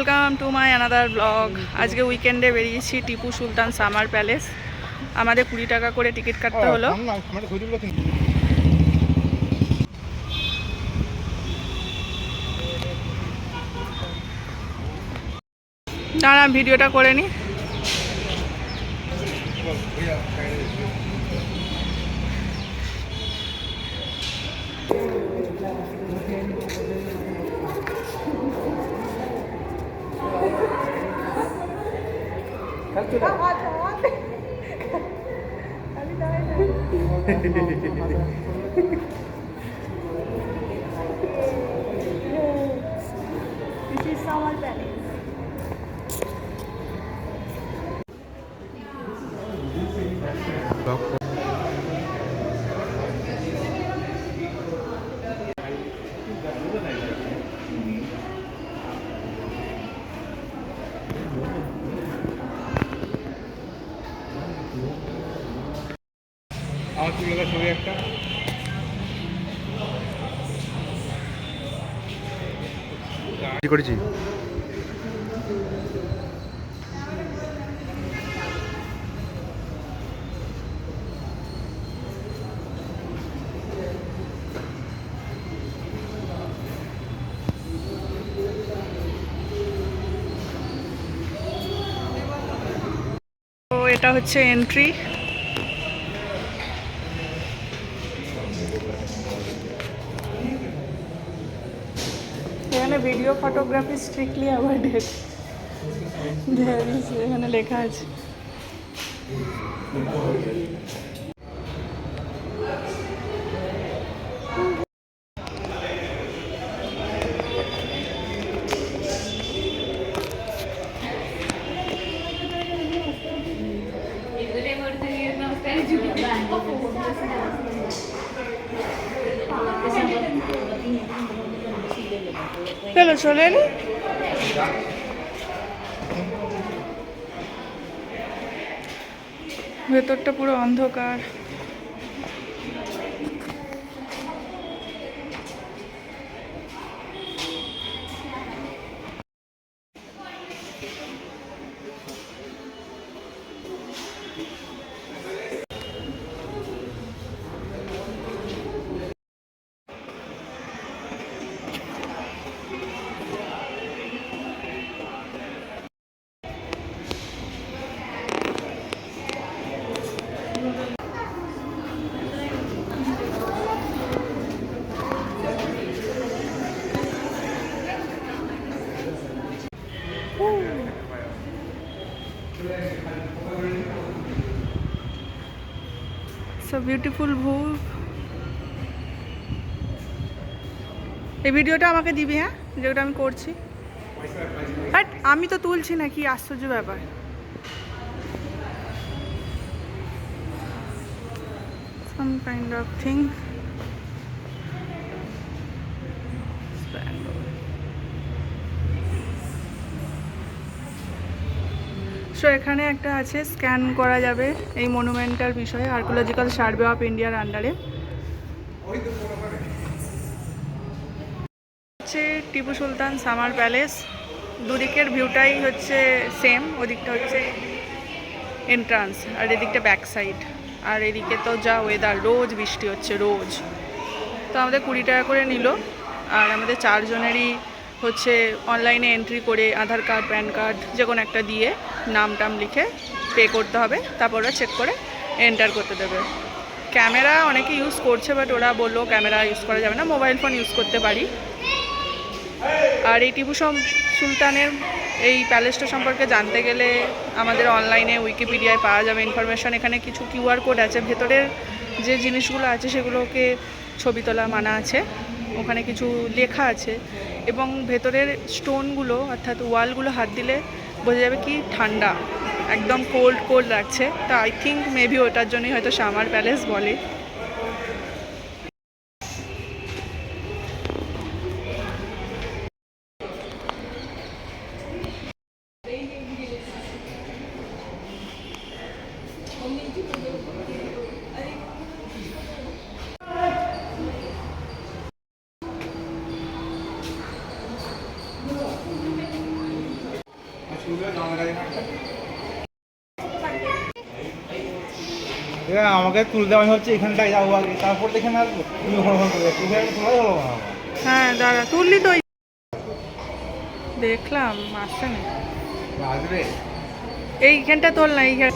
Welcome to my another blog. আজকে উইকেন্ডে বেরিয়েছি টিপু সুলতান সামার প্যালেস। আমাদের 20 টাকা করে টিকিট কাটতে হলো। দাঁড়া ভিডিওটা করে নি। This is Samar Palace. আমার চুলের ছবি একটা করেছি। তো এটা হচ্ছে এন্ট্রি। এখানে ভিডিও ফটোগ্রাফি স্ট্রিক্টলি অ্যাভয়েডেড। এখানে লেখা আছে। চলো চলে এলি। ভেতরটা পুরো অন্ধকার। So beautiful view. এই ভিডিওটা আমাকে দিবি, হ্যাঁ, যেটা আমি করছি। বাট আমি তো তুলছি না, কি আশ্চর্য ব্যাপার। Some kind of thing. So এখানে একটা আছে, স্ক্যান করা যাবে এই মনুমেন্টটার বিষয়ে, আর্কিওলজিক্যাল সার্ভে অফ ইন্ডিয়ার আন্ডারে। হচ্ছে টিপু সুলতান সামার প্যালেস। দুদিকের ভিউটাই হচ্ছে সেম। ওদিকটা হচ্ছে এন্ট্রান্স আর এদিকটা ব্যাক সাইড। আর এদিকে তো যা ওয়েদার, রোজ বৃষ্টি হচ্ছে রোজ। তো আমাদের 20 টাকা করে নিল। আর আমাদের 4 জনেরই হচ্ছে অনলাইনে এন্ট্রি করে আধার কার্ড, প্যান কার্ড যে কোনো একটা দিয়ে নাম টাম লিখে পে করতে হবে। তারপর ওরা চেক করে এন্টার করতে দেবে। ক্যামেরা অনেকে ইউজ করছে, বাট ওরা বললো ক্যামেরা ইউজ করা যাবে না, মোবাইল ফোন ইউজ করতে পারি। আর এই টিপু সুলতানের এই প্যালেসটা সম্পর্কে জানতে গেলে আমাদের অনলাইনে উইকিপিডিয়ায় পাওয়া যাবে ইনফরমেশন। এখানে কিছু কিউআর কোড আছে, ভেতরের যে জিনিসগুলো আছে সেগুলোকে ছবি তোলা মানা আছে। ওখানে কিছু লেখা আছে এবং ভেতরের স্টোনগুলো অর্থাৎ ওয়ালগুলো হাত দিলে বোঝা যাবে কি ঠান্ডা, একদম কোল্ড কোল্ড লাগছে। তো আই থিঙ্ক মেবি ওটার জন্যই হয়তো সামার প্যালেস বলে। আমাকে তুলতে আমি হচ্ছে এখানটায় যাবো আগে, তারপর দেখে না আসবো তুমি ওখানে ওখানে করে তোলাই হলো না আমার। হ্যাঁ দাঁড়া, তুললি তো। দেখলাম আসছে না, আসবে এইখানটা তোল না, এইখান